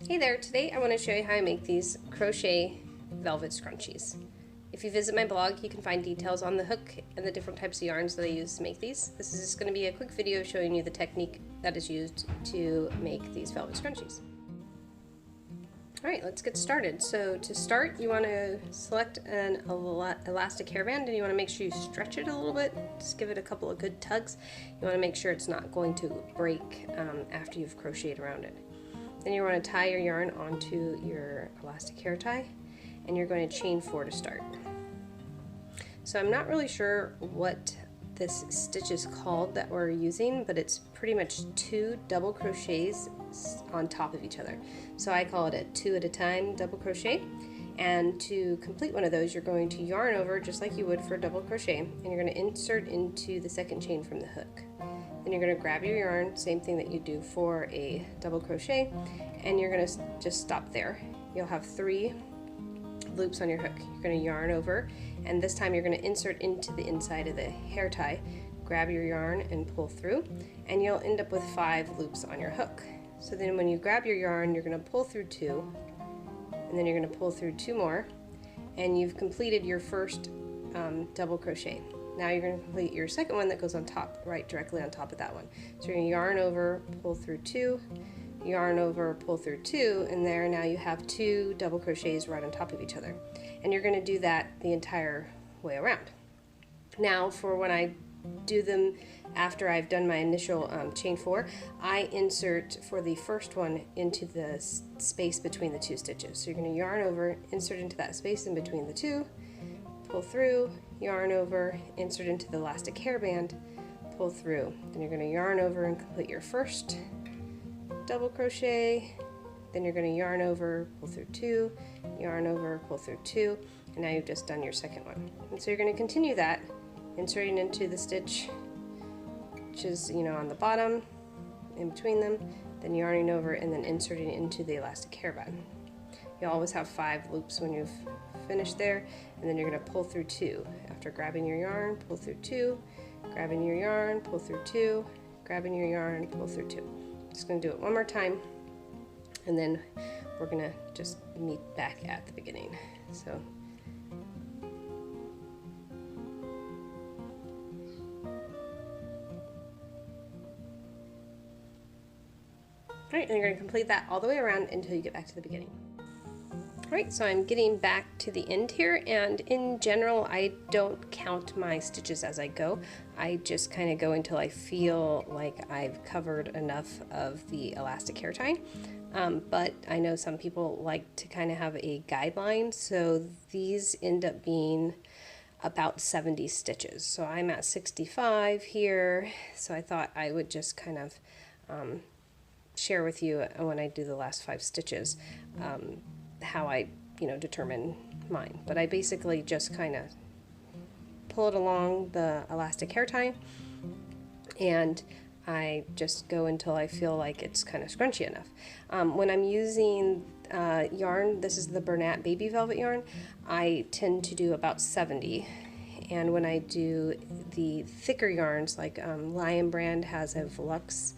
Hey there, today I want to show you how I make these crochet velvet scrunchies. If you visit my blog, you can find details on the hook and the different types of yarns that I use to make these. This is just going to be a quick video showing you the technique that is used to make these velvet scrunchies. Alright, let's get started. So to start, you want to select an elastic hairband and you want to make sure you stretch it a little bit. Just give it a couple of good tugs. You want to make sure it's not going to break after you've crocheted around it. Then you want to tie your yarn onto your elastic hair tie and you're going to chain 4 to start. So I'm not really sure what this stitch is called that we're using, but it's pretty much 2 double crochets on top of each other. So I call it a 2 at a time double crochet, and to complete one of those you're going to yarn over just like you would for a double crochet, and you're going to insert into the second chain from the hook. Then you're going to grab your yarn, same thing that you do for a double crochet, and you're going to just stop there. You'll have 3 loops on your hook. You're going to yarn over, and this time you're going to insert into the inside of the hair tie, grab your yarn and pull through, and you'll end up with 5 loops on your hook. So then when you grab your yarn, you're going to pull through 2, and then you're going to pull through 2 more, and you've completed your first double crochet. Now you're going to complete your second one that goes on top, right directly on top of that one. So you're going to yarn over, pull through 2, yarn over, pull through 2, and there now you have 2 double crochets right on top of each other. And you're going to do that the entire way around. Now for when I do them after I've done my initial chain 4, I insert for the first one into the space between the 2 stitches. So you're going to yarn over, insert into that space in between the 2, pull through, yarn over, insert into the elastic hairband, pull through. Then you're going to yarn over and complete your first double crochet. Then you're going to yarn over, pull through 2, yarn over, pull through 2, and now you've just done your second one. And so you're going to continue that, inserting into the stitch which is, on the bottom, in between them, then yarning over and then inserting into the elastic hairband. You'll always have 5 loops when you've finished there, and then you're going to pull through 2. After grabbing your yarn, pull through 2, grabbing your yarn, pull through 2, grabbing your yarn, pull through 2. Just going to do it one more time, and then we're going to just meet back at the beginning. So Alright, and you're going to complete that all the way around until you get back to the beginning. Alright, so I'm getting back to the end here, and in general I don't count my stitches as I go. I just kind of go until I feel like I've covered enough of the elastic hair tie. But I know some people like to kind of have a guideline, so these end up being about 70 stitches. So I'm at 65 here, so I thought I would just kind of share with you when I do the last 5 stitches how I determine mine. But I basically just kind of pull it along the elastic hair tie, and I just go until I feel like it's kind of scrunchy enough. When I'm using yarn, this is the Bernat baby velvet yarn, I tend to do about 70. And when I do the thicker yarns, like Lion brand has a Volux,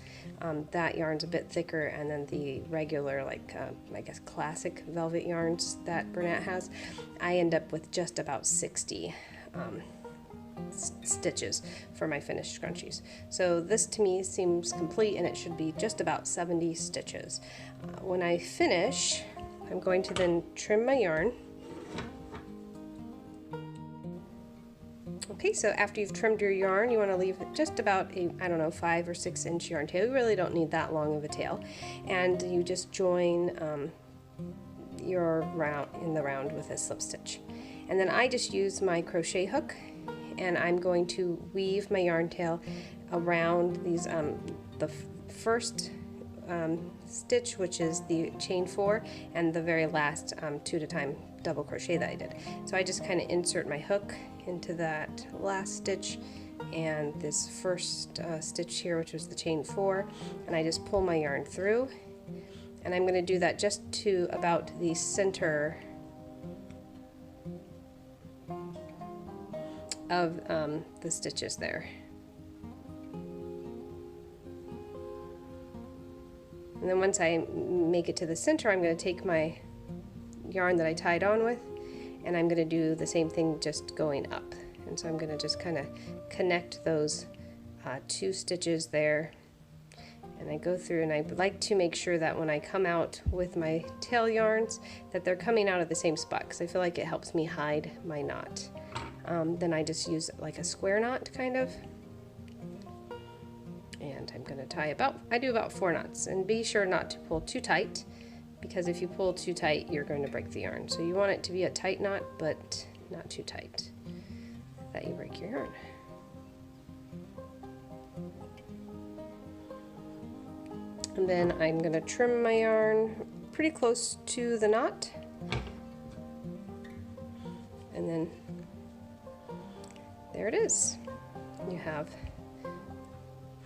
that yarn's a bit thicker, and then the regular, like I guess classic velvet yarns that Bernat has, I end up with just about 60 stitches for my finished scrunchies. So this to me seems complete, and it should be just about 70 stitches. When I finish, I'm going to then trim my yarn. Okay, so after you've trimmed your yarn, you want to leave just about a, 5 or 6 inch yarn tail. You really don't need that long of a tail. And you just join your round in the round with a slip stitch. And then I just use my crochet hook, and I'm going to weave my yarn tail around these the first stitch, which is the chain 4, and the very last 2 at a time double crochet that I did. So I just kind of insert my hook into that last stitch and this first stitch here, which was the chain 4, and I just pull my yarn through, and I'm going to do that just to about the center of the stitches there. And then once I make it to the center, I'm going to take my yarn that I tied on with, and I'm going to do the same thing just going up. And so I'm going to just kind of connect those 2 stitches there, and I go through, and I like to make sure that when I come out with my tail yarns that they're coming out of the same spot, because I feel like it helps me hide my knot. Then I just use like a square knot kind of, and I'm going to tie I do about 4 knots, and be sure not to pull too tight, because if you pull too tight you're going to break the yarn. So you want it to be a tight knot, but not too tight that you break your yarn. And then I'm going to trim my yarn pretty close to the knot, and then there it is. You have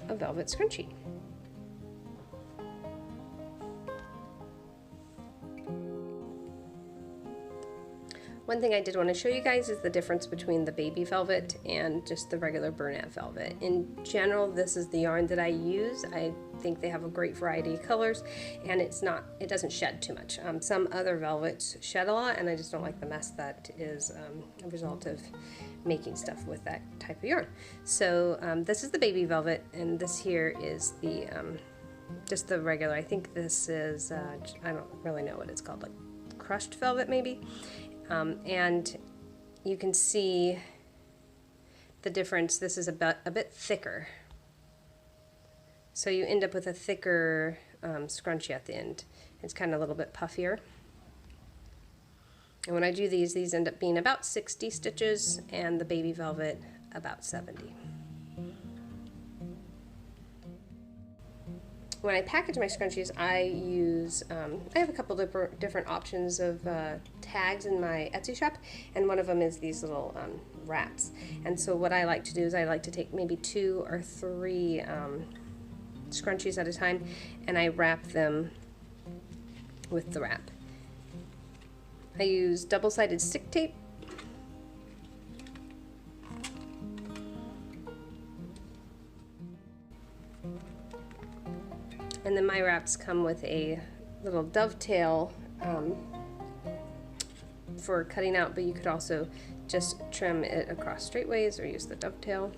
a velvet scrunchie. One thing I did want to show you guys is the difference between the baby velvet and just the regular Bernat velvet. In general, this is the yarn that I use. I think they have a great variety of colors, and it doesn't shed too much. Some other velvets shed a lot, and I just don't like the mess that is a result of making stuff with that type of yarn. So this is the baby velvet, and this here is the just the regular. I think this is I don't really know what it's called, like crushed velvet maybe. And you can see the difference. This is a bit thicker, so you end up with a thicker scrunchie at the end. It's kind of a little bit puffier. And when I do these end up being about 60 stitches, and the baby velvet about 70. When I package my scrunchies, I use, I have a couple different options of tags in my Etsy shop, and one of them is these little wraps. And so what I like to do is I like to take maybe 2 or 3 scrunchies at a time, and I wrap them with the wrap. I use double-sided stick tape. And then my wraps come with a little dovetail for cutting out, but you could also just trim it across straightways or use the dovetail.